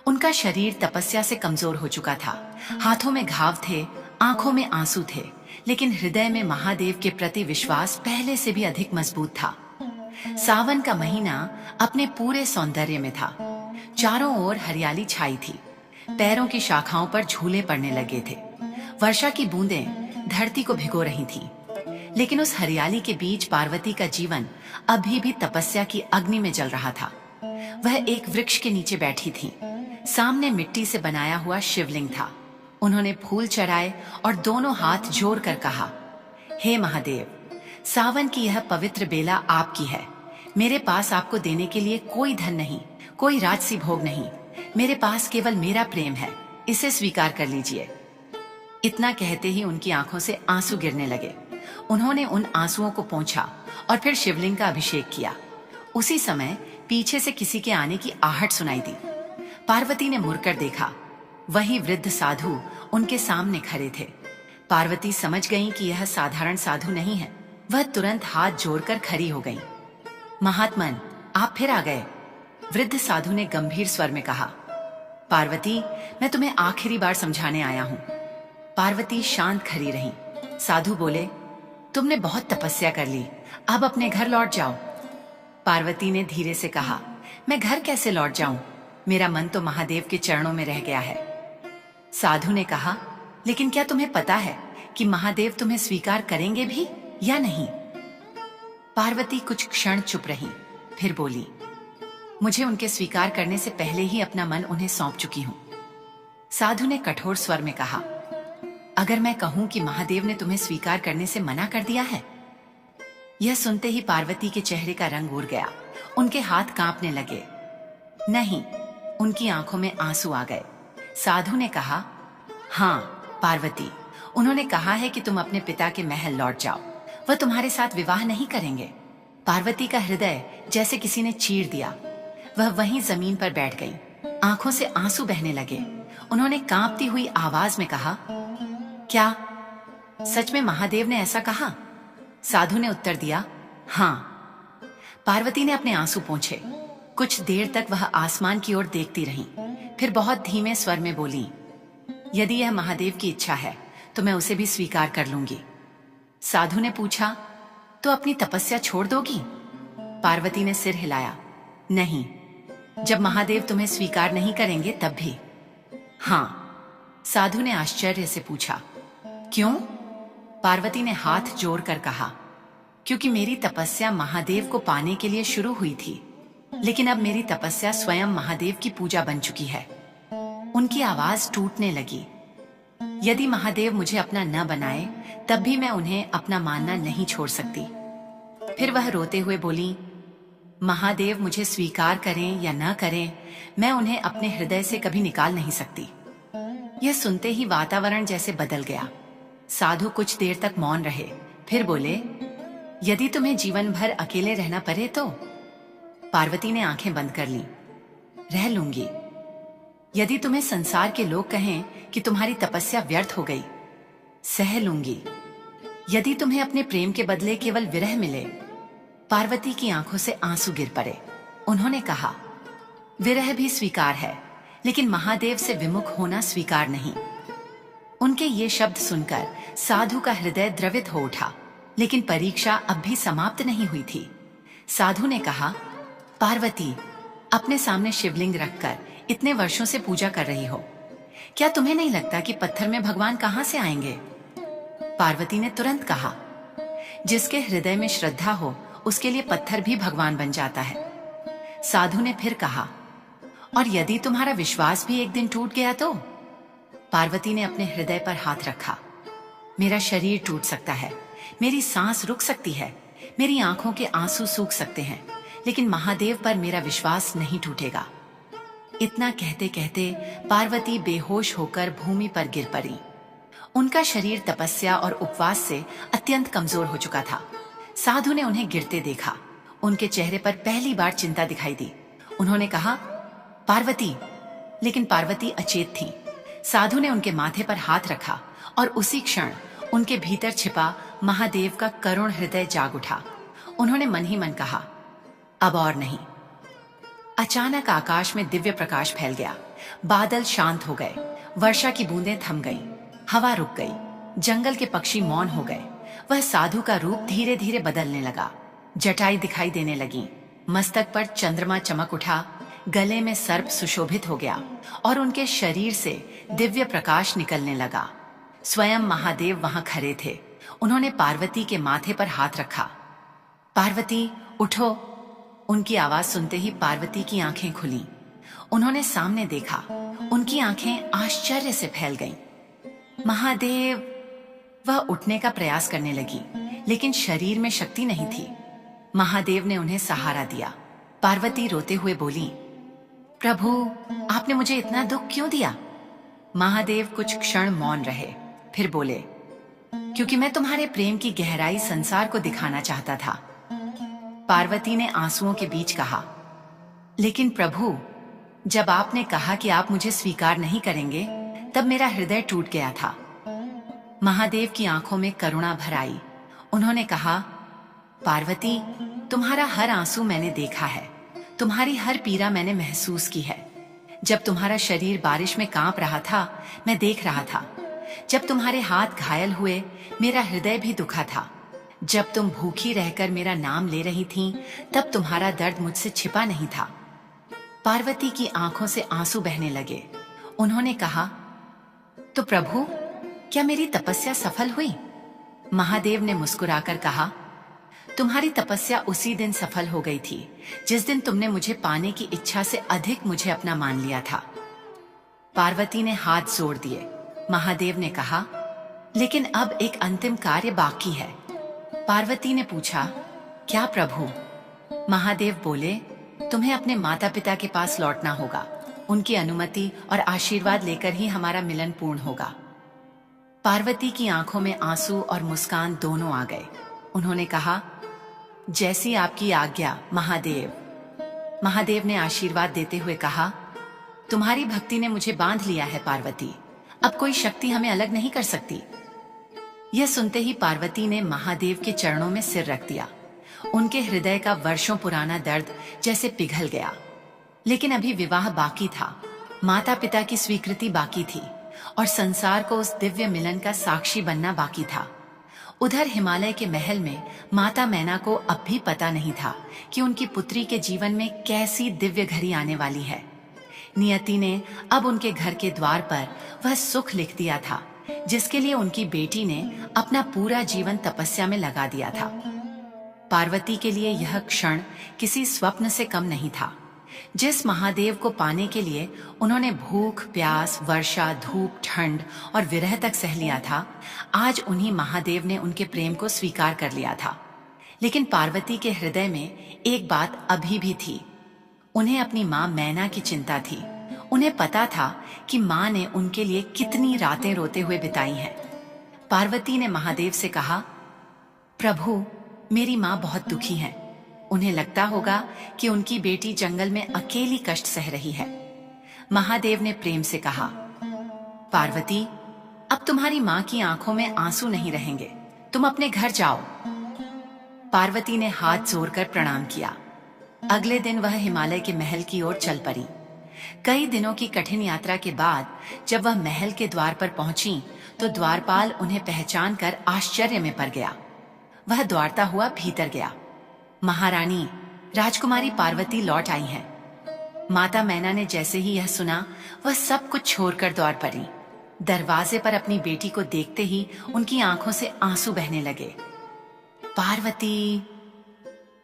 उनका शरीर तपस्या से कमजोर हो चुका था। हाथों में घाव थे, आंखों में आंसू थे, लेकिन हृदय में महादेव के प्रति विश्वास पहले से भी अधिक मजबूत था। सावन का महीना अपने पूरे सौंदर्य में था। चारों ओर हरियाली छाई थी। पैरों की शाखाओं पर झूले पड़ने लगे थे। वर्षा की बूंदें धरती को भिगो रही थीं। लेकिन उस हरियाली के बीच पार्वती का जीवन अभी भी तपस्या की अग्नि में जल रहा था। वह एक वृक्ष के नीचे बैठी थी। सामने मिट्टी से बनाया हुआ शिवलिंग था। उन्होंने फूल चढ़ाए और दोनों हाथ जोड़कर कहा, हे महादेव, सावन की यह पवित्र बेला आपकी है। मेरे पास आपको देने के लिए कोई धन नहीं, कोई राजसी भोग नहीं। मेरे पास केवल मेरा प्रेम है, इसे स्वीकार कर लीजिए। इतना कहते ही उनकी आंखों से आंसू गिरने लगे। उन्होंने उन आंसुओं को पोंछा और फिर शिवलिंग का अभिषेक किया। उसी समय पीछे से किसी के आने की आहट सुनाई दी। पार्वती ने मुड़कर देखा। वही वृद्ध साधु उनके सामने खड़े थे। पार्वती समझ गईं कि यह साधारण साधु नहीं है। वह तुरंत हाथ जोड़कर खड़ी हो गईं। महात्मन, आप फिर आ गए, वृद्ध साधु ने गंभीर स्वर में कहा। पार्वती, मैं तुम्हें आखिरी बार समझाने आया हूं। पार्वती शांत खड़ी रही। साधु बोले, तुमने बहुत तपस्या कर ली, अब अपने घर लौट जाओ। पार्वती ने धीरे से कहा, मैं घर कैसे लौट जाऊं? मेरा मन तो महादेव के चरणों में रह गया है। साधु ने कहा, लेकिन क्या तुम्हें पता है कि महादेव तुम्हें स्वीकार करेंगे भी या नहीं? पार्वती कुछ क्षण चुप रही, फिर बोली, मुझे उनके स्वीकार करने से पहले ही अपना मन उन्हें सौंप चुकी हूं। साधु ने कठोर स्वर में कहा, अगर मैं कहूं कि महादेव ने तुम्हें स्वीकार करने से मना कर दिया है? यह सुनते ही पार्वती के चेहरे का रंग उड़ गया। उनके हाथ कांपने लगे। नहीं, उनकी आंखों में आंसू आ गए। साधु ने कहा, हाँ पार्वती, उन्होंने कहा है कि तुम अपने पिता के महल लौट जाओ, वह तुम्हारे साथ विवाह नहीं करेंगे। पार्वती का हृदय जैसे किसी ने चीर दिया। वह वहीं जमीन पर बैठ गई। आंखों से आंसू बहने लगे। उन्होंने कांपती हुई आवाज में कहा, क्या सच में महादेव ने ऐसा कहा? साधु ने उत्तर दिया, हाँ। पार्वती ने अपने आंसू पोंछे। कुछ देर तक वह आसमान की ओर देखती रही, फिर बहुत धीमे स्वर में बोली, यदि यह महादेव की इच्छा है तो मैं उसे भी स्वीकार कर लूंगी। साधु ने पूछा, तो अपनी तपस्या छोड़ दोगी? पार्वती ने सिर हिलाया, नहीं, जब महादेव तुम्हें स्वीकार नहीं करेंगे तब भी। हाँ। साधु ने आश्चर्य से पूछा, क्यों? पार्वती ने हाथ जोड़कर कहा, क्योंकि मेरी तपस्या महादेव को पाने के लिए शुरू हुई थी, लेकिन अब मेरी तपस्या स्वयं महादेव की पूजा बन चुकी है। उनकी आवाज टूटने लगी। यदि महादेव मुझे अपना न बनाए तब भी मैं उन्हें अपना मानना नहीं छोड़ सकती। फिर वह रोते हुए बोली, महादेव मुझे स्वीकार करें या न करें, मैं उन्हें अपने हृदय से कभी निकाल नहीं सकती। यह सुनते ही वातावरण जैसे बदल गया। साधु कुछ देर तक मौन रहे, फिर बोले, यदि तुम्हें जीवन भर अकेले रहना पड़े तो? पार्वती ने आंखें बंद कर लीं। रह लूंगी। यदि तुम्हें संसार के लोग कहें कि तुम्हारी तपस्या व्यर्थ हो गई, सह लूंगी। यदि तुम्हें अपने प्रेम के बदले केवल विरह मिले। पार्वती की आंखों से आंसू गिर पड़े। उन्होंने कहा, विरह भी स्वीकार है, लेकिन महादेव से विमुख होना स्वीकार नहीं। उनके ये शब्द सुनकर साधु का हृदय द्रवित हो उठा, लेकिन परीक्षा अब भी समाप्त नहीं हुई थी। साधु ने कहा, पार्वती, अपने सामने शिवलिंग रखकर इतने वर्षों से पूजा कर रही हो, क्या तुम्हें नहीं लगता कि पत्थर में भगवान कहां से आएंगे? पार्वती ने तुरंत कहा, जिसके हृदय में श्रद्धा हो उसके लिए पत्थर भी भगवान बन जाता है। साधु ने फिर कहा, और यदि तुम्हारा विश्वास भी एक दिन टूट गया तो? पार्वती ने अपने हृदय पर हाथ रखा। मेरा शरीर टूट सकता है, मेरी सांस रुक सकती है, मेरी आंखों के आंसू सूख सकते हैं, लेकिन महादेव पर मेरा विश्वास नहीं टूटेगा। इतना कहते कहते पार्वती बेहोश होकर भूमि पर गिर पड़ी। उनका शरीर तपस्या और उपवास से अत्यंत कमजोर हो चुका था। साधु ने उन्हें गिरते देखा। उनके चेहरे पर पहली बार चिंता दिखाई दी। उन्होंने कहा, पार्वती, लेकिन पार्वती अचेत थी। साधु ने उनके माथे पर हाथ रखा और उसी क्षण उनके भीतर छिपा महादेव का करुण हृदय जाग उठा। उन्होंने मन ही मन कहा, अब और नहीं। अचानक आकाश में दिव्य प्रकाश फैल गया। बादल शांत हो गए, वर्षा की बूंदें थम गईं, हवा रुक गई, जंगल के पक्षी मौन हो गए। वह साधु का रूप धीरे धीरे बदलने लगा। जटाई दिखाई देने लगी, मस्तक पर चंद्रमा चमक उठा, गले में सर्प सुशोभित हो गया और उनके शरीर से दिव्य प्रकाश निकलने लगा। स्वयं महादेव वहां खड़े थे। उन्होंने पार्वती के माथे पर हाथ रखा। पार्वती, उठो। उनकी आवाज सुनते ही पार्वती की आंखें खुलीं। उन्होंने सामने देखा। उनकी आंखें आश्चर्य से फैल गईं। महादेव! वह उठने का प्रयास करने लगी, लेकिन शरीर में शक्ति नहीं थी। महादेव ने उन्हें सहारा दिया। पार्वती रोते हुए बोली, प्रभु, आपने मुझे इतना दुख क्यों दिया? महादेव कुछ क्षण मौन रहे, फिर बोले, क्योंकि मैं तुम्हारे प्रेम की गहराई संसार को दिखाना चाहता था। पार्वती ने आंसुओं के बीच कहा, लेकिन प्रभु, जब आपने कहा कि आप मुझे स्वीकार नहीं करेंगे, तब मेरा हृदय टूट गया था। महादेव की आंखों में करुणा भर आई। उन्होंने कहा, पार्वती, तुम्हारा हर आंसू मैंने देखा है, तुम्हारी हर पीड़ा मैंने महसूस की है। जब तुम्हारा शरीर बारिश में कांप रहा था, मैं देख रहा था। जब तुम्हारे हाथ घायल हुए, मेरा हृदय भी दुखा था। जब तुम भूखी रहकर मेरा नाम ले रही थीं, तब तुम्हारा दर्द मुझसे छिपा नहीं था। पार्वती की आंखों से आंसू बहने लगे। उन्होंने कहा, तो प्रभु, क्या मेरी तपस्या सफल हुई? महादेव ने मुस्कुराकर कहा, तुम्हारी तपस्या उसी दिन सफल हो गई थी जिस दिन तुमने मुझे पाने की इच्छा से अधिक मुझे अपना मान लिया था। पार्वती ने हाथ जोड़ दिए। महादेव ने कहा, लेकिन अब एक अंतिम कार्य बाकी है। पार्वती ने पूछा, क्या प्रभु? महादेव बोले, तुम्हें अपने माता पिता के पास लौटना होगा। उनकी अनुमति और आशीर्वाद लेकर ही हमारा मिलन पूर्ण होगा। पार्वती की आंखों में आंसू और मुस्कान दोनों आ गए। उन्होंने कहा, जैसी आपकी आज्ञा महादेव। महादेव ने आशीर्वाद देते हुए कहा, तुम्हारी भक्ति ने मुझे बांध लिया है पार्वती, अब कोई शक्ति हमें अलग नहीं कर सकती। यह सुनते ही पार्वती ने महादेव के चरणों में सिर रख दिया। उनके हृदय का वर्षों पुराना दर्द जैसे पिघल गया। लेकिन अभी विवाह बाकी था, माता पिता की स्वीकृति बाकी थी और संसार को उस दिव्य मिलन का साक्षी बनना बाकी था। उधर हिमालय के महल में माता मैना को अब भी पता नहीं था कि उनकी पुत्री के जीवन में कैसी दिव्य घड़ी आने वाली है। नियति ने अब उनके घर के द्वार पर वह सुख लिख दिया था जिसके लिए उनकी बेटी ने अपना पूरा जीवन तपस्या में लगा दिया था। पार्वती के लिए यह क्षण किसी स्वप्न से कम नहीं था। जिस महादेव को पाने के लिए उन्होंने भूख, प्यास, वर्षा, धूप, ठंड और विरह तक सह लिया था, आज उन्हीं महादेव ने उनके प्रेम को स्वीकार कर लिया था। लेकिन पार्वती के हृदय में एक बात अभी भी थी। उन्हें अपनी माँ मैना की चिंता थी। उन्हें पता था कि माँ ने उनके लिए कितनी रातें रोते हुए बिताई हैं। पार्वती ने महादेव से कहा, प्रभु, मेरी माँ बहुत दुखी है। उन्हें लगता होगा कि उनकी बेटी जंगल में अकेली कष्ट सह रही है। महादेव ने प्रेम से कहा, पार्वती, अब तुम्हारी माँ की आंखों में आंसू नहीं रहेंगे, तुम अपने घर जाओ। पार्वती ने हाथ जोड़कर प्रणाम किया। अगले दिन वह हिमालय के महल की ओर चल पड़ी। कई दिनों की कठिन यात्रा के बाद जब वह महल के द्वार पर पहुंची तो द्वारपाल उन्हें पहचान कर आश्चर्य में पड़ गया। वह दौड़ता हुआ भीतर गया। महारानी, राजकुमारी पार्वती लौट आई हैं। माता मैना ने जैसे ही यह सुना वह सब कुछ छोड़कर दौड़ पड़ी। दरवाजे पर अपनी बेटी को देखते ही उनकी आंखों से आंसू बहने लगे। पार्वती!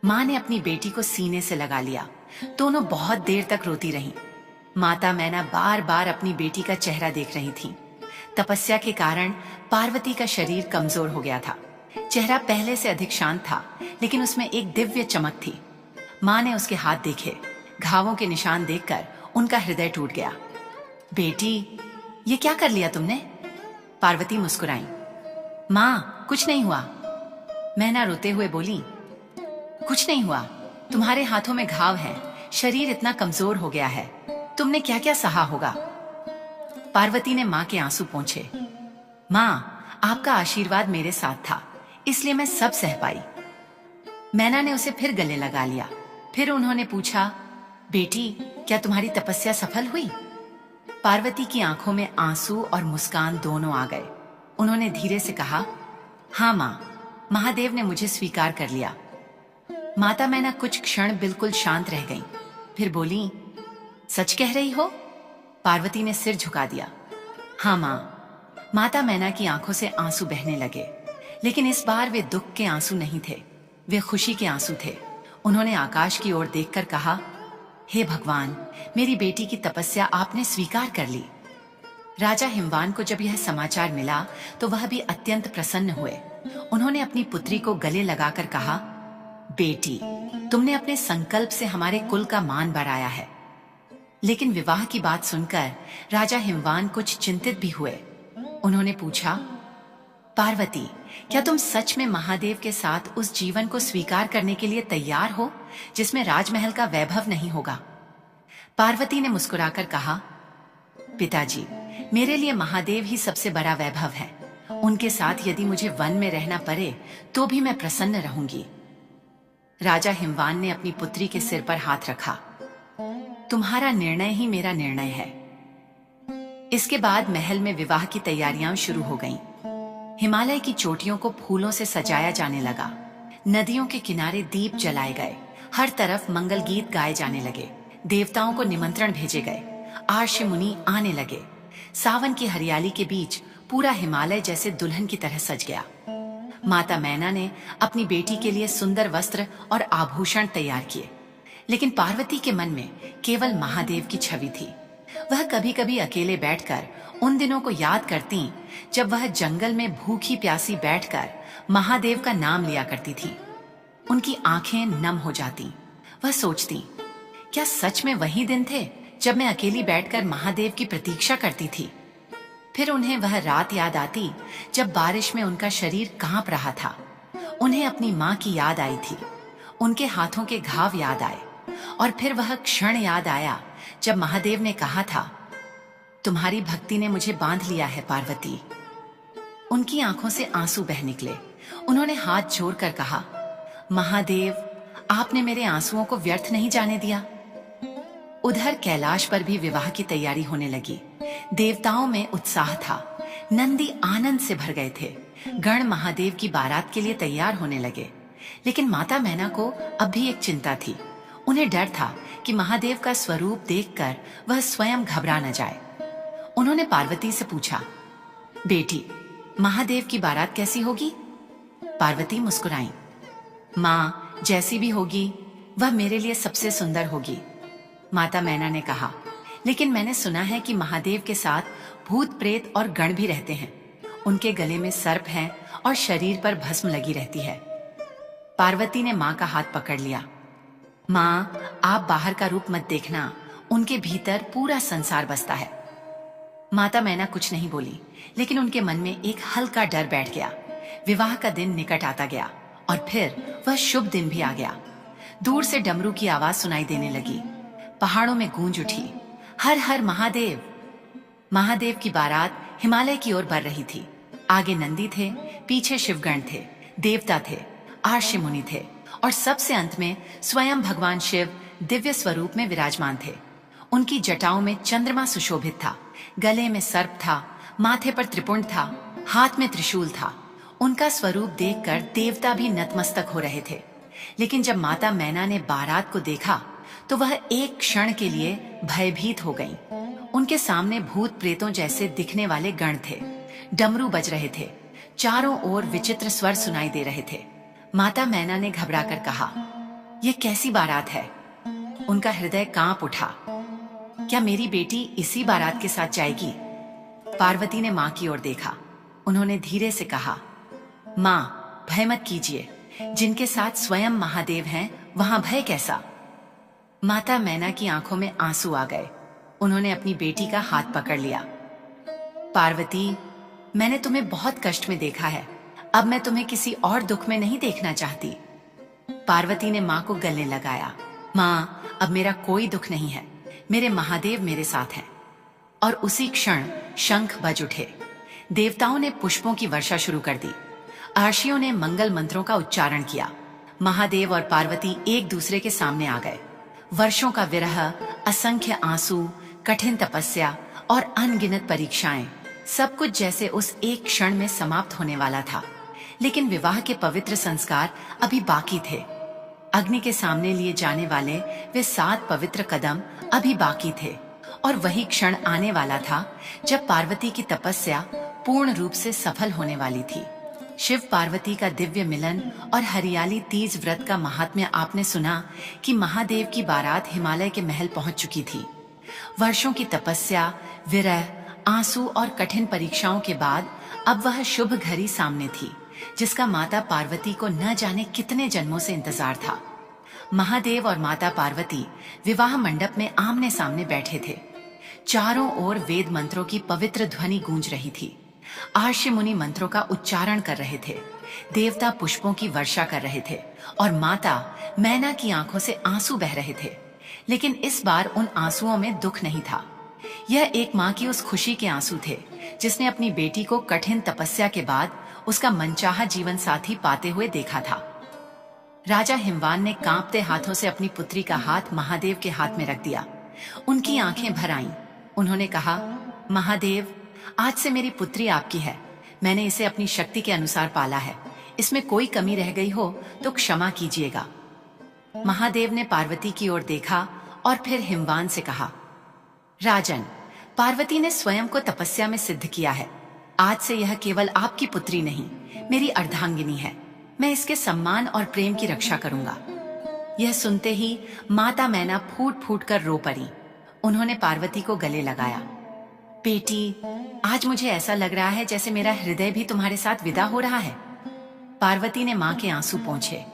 माँ ने अपनी बेटी को सीने से लगा लिया। दोनों बहुत देर तक रोती रहीं। माता मैना बार बार अपनी बेटी का चेहरा देख रही थी। तपस्या के कारण पार्वती का शरीर कमजोर हो गया था। चेहरा पहले से अधिक शांत था, लेकिन उसमें एक दिव्य चमक थी। माँ ने उसके हाथ देखे। घावों के निशान देखकर उनका हृदय टूट गया। बेटी, ये क्या कर लिया तुमने? पार्वती मुस्कुराई। माँ, कुछ नहीं हुआ। मैना रोते हुए बोली, कुछ नहीं हुआ। तुम्हारे हाथों में घाव हैं, शरीर इतना कमजोर हो गया है, तुमने क्या क्या सहा होगा। पार्वती ने माँ के आंसू पोंछे। माँ, आपका आशीर्वाद मेरे साथ था, इसलिए मैं सब सह पाई। मैना ने उसे फिर गले लगा लिया। फिर उन्होंने पूछा, बेटी, क्या तुम्हारी तपस्या सफल हुई? पार्वती की आंखों में आंसू और मुस्कान दोनों आ गए। उन्होंने धीरे से कहा, हाँ माँ, महादेव ने मुझे स्वीकार कर लिया। माता मैना कुछ क्षण बिल्कुल शांत रह गईं। फिर बोली, सच कह रही हो? पार्वती ने सिर झुका दिया। हाँ माँ। माता मैना की आंखों से आंसू बहने लगे, लेकिन इस बार वे दुख के आंसू नहीं थे, वे खुशी के आंसू थे। उन्होंने आकाश की ओर देखकर कहा, हे भगवान, मेरी बेटी की तपस्या आपने स्वीकार कर ली। राजा हिमवान को जब यह समाचार मिला तो वह भी अत्यंत प्रसन्न हुए। उन्होंने अपनी पुत्री को गले लगाकर कहा, बेटी, तुमने अपने संकल्प से हमारे कुल का मान बढ़ाया है। लेकिन विवाह की बात सुनकर राजा हिमवान कुछ चिंतित भी हुए। उन्होंने पूछा, पार्वती, क्या तुम सच में महादेव के साथ उस जीवन को स्वीकार करने के लिए तैयार हो जिसमें राजमहल का वैभव नहीं होगा? पार्वती ने मुस्कुराकर कहा, पिताजी, मेरे लिए महादेव ही सबसे बड़ा वैभव है। उनके साथ यदि मुझे वन में रहना पड़े तो भी मैं प्रसन्न रहूंगी। राजा हिमवान ने अपनी पुत्री के सिर पर हाथ रखा। तुम्हारा निर्णय ही मेरा निर्णय है। इसके बाद महल में विवाह की तैयारियां शुरू हो गईं। हिमालय की चोटियों को फूलों से सजाया जाने लगा। नदियों के किनारे दीप जलाए गए। हर तरफ मंगल गीत गाए जाने लगे। देवताओं को निमंत्रण भेजे गए। आर्ष मुनि आने लगे। सावन की हरियाली के बीच पूरा हिमालय जैसे दुल्हन की तरह सज गया। माता मैना ने अपनी बेटी के लिए सुंदर वस्त्र और आभूषण तैयार किए, लेकिन पार्वती के मन में केवल महादेव की छवि थी। वह कभी कभी अकेले बैठकर उन दिनों को याद करती जब वह जंगल में भूखी प्यासी बैठकर महादेव का नाम लिया करती थी। उनकी आंखें नम हो जाती। वह सोचती, क्या सच में वही दिन थे जब मैं अकेली बैठकर महादेव की प्रतीक्षा करती थी? फिर उन्हें वह रात याद आती जब बारिश में उनका शरीर कांप रहा था। उन्हें अपनी माँ की याद आई थी, उनके हाथों के घाव याद आए, और फिर वह क्षण याद आया जब महादेव ने कहा था, तुम्हारी भक्ति ने मुझे बांध लिया है पार्वती। उनकी आंखों से आंसू बह निकले। उन्होंने हाथ जोड़कर कहा, महादेव, आपने मेरे आंसुओं को व्यर्थ नहीं जाने दिया। उधर कैलाश पर भी विवाह की तैयारी होने लगी। देवताओं में उत्साह था, नंदी आनंद से भर गए थे। गण महादेव की बारात के लिए तैयार होने लगे। लेकिन माता मैना को अब भी एक चिंता थी। उन्हें डर था कि महादेव का स्वरूप देखकर वह स्वयं घबरा न जाए। उन्होंने पार्वती से पूछा, बेटी, महादेव की बारात कैसी होगी? पार्वती मुस्कुराई, माँ, जैसी भी होगी वह मेरे लिए सबसे सुंदर होगी। माता मैना ने कहा, लेकिन मैंने सुना है कि महादेव के साथ भूत प्रेत और गण भी रहते हैं। उनके गले में सर्प हैं और शरीर पर भस्म लगी रहती है। पार्वती ने माँ का हाथ पकड़ लिया। माँ, आप बाहर का रूप मत देखना, उनके भीतर पूरा संसार बसता है। माता मैना कुछ नहीं बोली, लेकिन उनके मन में एक हल्का डर बैठ गया। विवाह का दिन निकट आता गया और फिर वह शुभ दिन भी आ गया। दूर से डमरू की आवाज सुनाई देने लगी। पहाड़ों में गूंज उठी, हर हर महादेव। महादेव की बारात हिमालय की ओर बढ़ रही थी। आगे नंदी थे, पीछे शिवगण थे, देवता थे, आर्षि मुनि थे, और सबसे अंत में स्वयं भगवान शिव दिव्य स्वरूप में विराजमान थे। उनकी जटाओं में चंद्रमा सुशोभित था, गले में सर्प था, माथे पर त्रिपुंड था, हाथ में त्रिशूल था। उनका स्वरूप देखकर देवता भी नतमस्तक हो रहे थे। लेकिन जब माता मैना ने बारात को देखा तो वह एक क्षण के लिए भयभीत हो गईं। उनके सामने भूत प्रेतों जैसे दिखने वाले गण थे। डमरू बज रहे थे, चारों ओर विचित्र स्वर सुनाई दे रहे थे। माता मैना ने घबराकर कहा, यह कैसी बारात है? उनका हृदय कांप उठा। क्या मेरी बेटी इसी बारात के साथ जाएगी? पार्वती ने मां की ओर देखा। उन्होंने धीरे से कहा, मां, भय मत कीजिए, जिनके साथ स्वयं महादेव हैं वहां भय कैसा? माता मैना की आंखों में आंसू आ गए। उन्होंने अपनी बेटी का हाथ पकड़ लिया। पार्वती, मैंने तुम्हें बहुत कष्ट में देखा है, अब मैं तुम्हें किसी और दुख में नहीं देखना चाहती। पार्वती ने मां को गले लगाया। मां, अब मेरा कोई दुख नहीं है, मेरे महादेव मेरे साथ हैं। और उसी क्षण शंख बज उठे। देवताओं ने पुष्पों की वर्षा शुरू कर दी। आर्षियों ने मंगल मंत्रों का उच्चारण किया। महादेव और पार्वती एक दूसरे के सामने आ गए। वर्षों का विरह, असंख्य आंसू, कठिन तपस्या और अनगिनत परीक्षाएं, सब कुछ जैसे उस एक क्षण में समाप्त होने वाला था। लेकिन विवाह के पवित्र संस्कार अभी बाकी थे। अग्नि के सामने लिए जाने वाले वे 7 पवित्र कदम अभी बाकी थे, और वही क्षण आने वाला था जब पार्वती की तपस्या पूर्ण रूप से सफल होने वाली थी। शिव पार्वती का दिव्य मिलन और हरियाली तीज व्रत का महात्म्य आपने सुना कि महादेव की बारात हिमालय के महल पहुंच चुकी थी। वर्षों की तपस्या, विरह, आंसू और कठिन परीक्षाओं के बाद अब वह शुभ घड़ी सामने थी, जिसका माता पार्वती को न जाने कितने जन्मों से इंतजार था। महादेव और माता पार्वती विवाह मंडप में आमने सामने बैठे थे। चारों ओर वेद मंत्रों की पवित्र ध्वनि गूंज रही थी। आर्षि मुनि मंत्रों का उच्चारण कर रहे थे, देवता पुष्पों की वर्षा कर रहे थे, और माता मैना की आंखों से आंसू बह रहे थे। लेकिन इस बार उन आंसुओं में दुख नहीं था। यह एक माँ की उस खुशी के आंसू थे जिसने अपनी बेटी को कठिन तपस्या के बाद उसका मनचाहा जीवन साथी पाते हुए देखा था। राजा हिमवान ने कांपते हाथों से अपनी पुत्री का हाथ महादेव के हाथ में रख दिया। उनकी आंखें भर आईं। उन्होंने कहा, महादेव, आज से मेरी पुत्री आपकी है। मैंने इसे अपनी शक्ति के अनुसार पाला है। इसमें कोई कमी रह गई हो तो क्षमा कीजिएगा। महादेव ने पार्वती की ओर देखा और फिर हिमवान से कहा, राजन, पार्वती ने स्वयं को तपस्या में सिद्ध किया है। आज से यह केवल आपकी पुत्री नहीं, मेरी अर्धांगिनी है। मैं इसके सम्मान और प्रेम की रक्षा करूंगा। यह सुनते ही माता मैना फूट फूट कर रो पड़ी। उन्होंने पार्वती को गले लगाया। बेटी, आज मुझे ऐसा लग रहा है जैसे मेरा हृदय भी तुम्हारे साथ विदा हो रहा है। पार्वती ने माँ के आंसू पोंछे।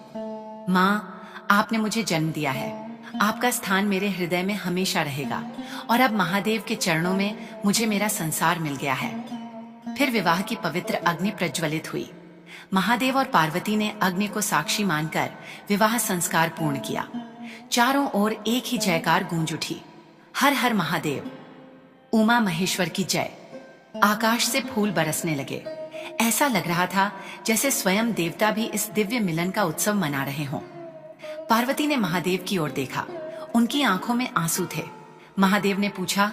माँ, आपने मुझे जन्म दिया है। आपका स्थान मेरे हृदय में हमेशा रहेगा, और अब महादेव के चरणों में मुझे मेरा संसार मिल गया है। फिर विवाह की पवित्र अग्नि प्रज्वलित हुई। महादेव और पार्वती ने अग्नि को साक्षी मानकर विवाह संस्कार पूर्ण किया। चारों ओर एक ही जयकार गूंज उठी, हर हर महादेव, उमा महेश्वर की जय। आकाश से फूल बरसने लगे। ऐसा लग रहा था जैसे स्वयं देवता भी इस दिव्य मिलन का उत्सव मना रहे हों। पार्वती ने महादेव की ओर देखा, उनकी आंखों में आंसू थे। महादेव ने पूछा,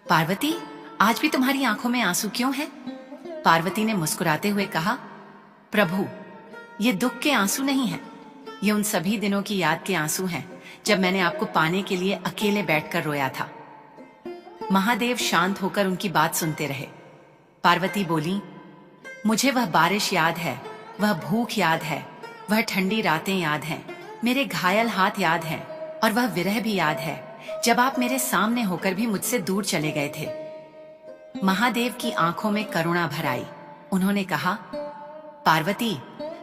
पार्वती, आज भी तुम्हारी आंखों में आंसू क्यों हैं? पार्वती ने मुस्कुराते हुए कहा, प्रभु, ये दुख के आंसू नहीं हैं, ये उन सभी दिनों की याद के आंसू हैं जब मैंने आपको पाने के लिए अकेले बैठकर रोया था। महादेव शांत होकर उनकी बात सुनते रहे। पार्वती बोली, मुझे वह बारिश याद है, वह भूख याद है, वह ठंडी रातें याद हैं, मेरे घायल हाथ याद हैं, और वह विरह भी याद है जब आप मेरे सामने होकर भी मुझसे दूर चले गए थे। महादेव की आंखों में करुणा भर आई। उन्होंने कहा, पार्वती,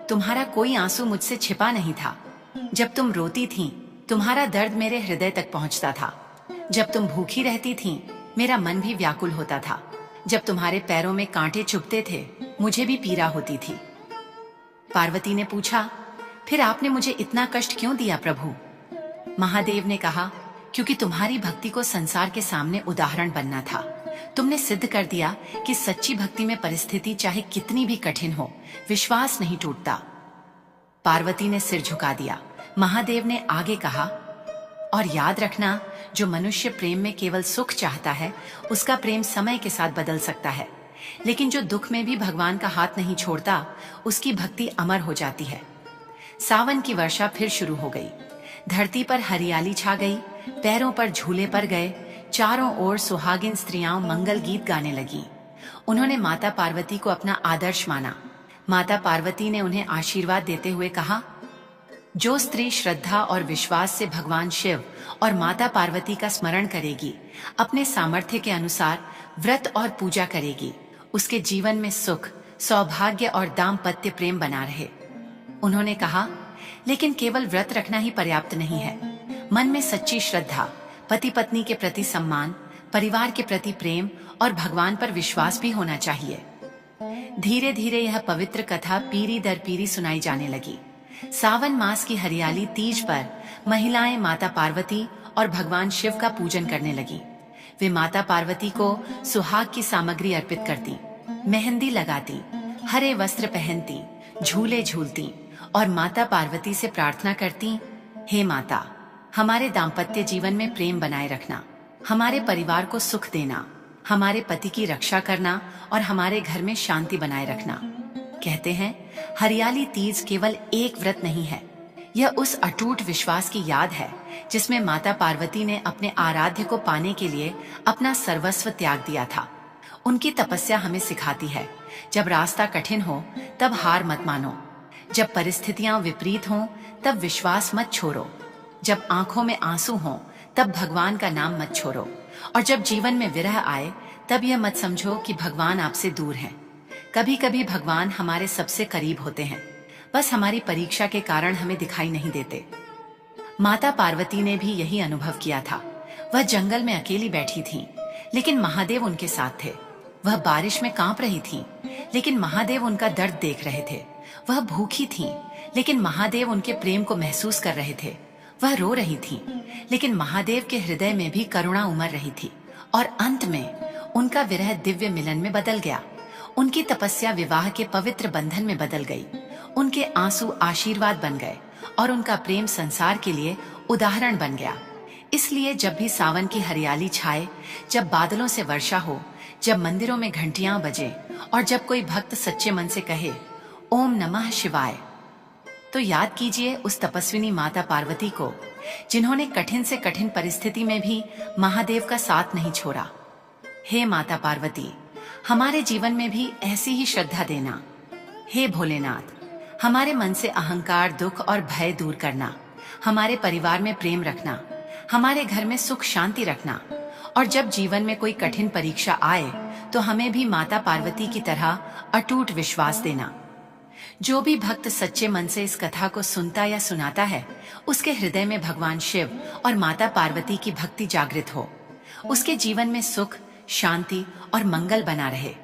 तुम्हारा कोई आंसू मुझसे छिपा नहीं था। जब तुम रोती थीं, तुम्हारा दर्द मेरे हृदय तक पहुंचता था। जब तुम भूखी रहती थीं, मेरा मन भी व्याकुल होता था। जब तुम्हारे पैरों में कांटे चुभते थे, मुझे भी पीड़ा होती थी। पार्वती ने पूछा, फिर आपने मुझे इतना कष्ट क्यों दिया प्रभु? महादेव ने कहा, क्योंकि तुम्हारी भक्ति को संसार के सामने उदाहरण बनना था। तुमने सिद्ध कर दिया कि सच्ची भक्ति में परिस्थिति चाहे कितनी भी कठिन हो, विश्वास नहीं टूटता। पार्वती ने सिर झुका दिया। महादेव ने आगे कहा, और याद रखना, जो मनुष्य प्रेम में केवल सुख चाहता है, उसका प्रेम समय के साथ बदल सकता है, लेकिन जो दुख में भी भगवान का हाथ नहीं छोड़ता, उसकी भक्ति अमर हो जाती है। सावन की वर्षा फिर शुरू हो गई। धरती पर हरियाली छा गई, पैरों पर झूले पड़ गए। चारों ओर सुहागिन स्त्रियां मंगल गीत गाने लगीं। उन्होंने माता पार्वती को अपना आदर्श माना। माता पार्वती ने उन्हें आशीर्वाद देते हुए कहा, जो स्त्री श्रद्धा और विश्वास से भगवान शिव और माता पार्वती का स्मरण करेगी, अपने सामर्थ्य के अनुसार व्रत और पूजा करेगी, उसके जीवन में सुख, सौभाग्य और दाम्पत्य प्रेम बना रहे। उन्होंने कहा, लेकिन केवल व्रत रखना ही पर्याप्त नहीं है। मन में सच्ची श्रद्धा, पति पत्नी के प्रति सम्मान, परिवार के प्रति प्रेम और भगवान पर विश्वास भी होना चाहिए। धीरे धीरे यह पवित्र कथा पीढ़ी दर पीढ़ी सुनाई जाने लगी। सावन मास की हरियाली तीज पर महिलाएं माता पार्वती और भगवान शिव का पूजन करने लगी। वे माता पार्वती को सुहाग की सामग्री अर्पित करती, मेहंदी लगाती, हरे वस्त्र पहनती, झूले झूलती और माता पार्वती से प्रार्थना करती, हे माता, हमारे दाम्पत्य जीवन में प्रेम बनाए रखना, हमारे परिवार को सुख देना, हमारे पति की रक्षा करना और हमारे घर में शांति बनाए रखना। कहते हैं, हरियाली तीज केवल एक व्रत नहीं है, यह उस अटूट विश्वास की याद है जिसमें माता पार्वती ने अपने आराध्य को पाने के लिए अपना सर्वस्व त्याग दिया था। उनकी तपस्या हमें सिखाती है, जब रास्ता कठिन हो तब हार मत मानो, जब परिस्थितियां विपरीत हों तब विश्वास मत छोड़ो, जब आंखों में आंसू हों तब भगवान का नाम मत छोड़ो, और जब जीवन में विरह आए तब यह मत समझो कि भगवान आपसे दूर हैं। कभी कभी भगवान हमारे सबसे करीब होते हैं, बस हमारी परीक्षा के कारण हमें दिखाई नहीं देते। माता पार्वती ने भी यही अनुभव किया था। वह जंगल में अकेली बैठी थीं, लेकिन महादेव उनके साथ थे। वह बारिश में कांप रही थीं, लेकिन महादेव उनका दर्द देख रहे थे। वह भूखी थीं, लेकिन महादेव उनके प्रेम को महसूस कर रहे थे। वह रो रही थीं, लेकिन महादेव के हृदय में भी करुणा उमड़ रही थी। और अंत में उनका विरह दिव्य मिलन में बदल गया। उनकी तपस्या विवाह के पवित्र बंधन में बदल गई। उनके आंसू आशीर्वाद बन गए और उनका प्रेम संसार के लिए उदाहरण बन गया। इसलिए जब भी सावन की हरियाली छाए, जब बादलों से वर्षा हो, जब मंदिरों में घंटियां बजे और जब कोई भक्त सच्चे मन से कहे, ओम नमः शिवाय, तो याद कीजिए उस तपस्विनी माता पार्वती को, जिन्होंने कठिन से कठिन परिस्थिति में भी महादेव का साथ नहीं छोड़ा। हे माता पार्वती, हमारे जीवन में भी ऐसी ही श्रद्धा देना। हे भोलेनाथ, हमारे मन से अहंकार, दुख और भय दूर करना, हमारे परिवार में प्रेम रखना, हमारे घर में सुख शांति रखना, और जब जीवन में कोई कठिन परीक्षा आए तो हमें भी माता पार्वती की तरह अटूट विश्वास देना। जो भी भक्त सच्चे मन से इस कथा को सुनता या सुनाता है, उसके हृदय में भगवान शिव और माता पार्वती की भक्ति जागृत हो। उसके जीवन में सुख, शांति और मंगल बना रहे।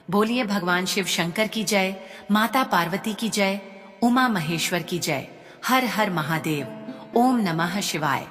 बोलिए भगवान शिव शंकर की जय, माता पार्वती की जय, उमा महेश्वर की जय। हर हर महादेव। ओम नमः शिवाय।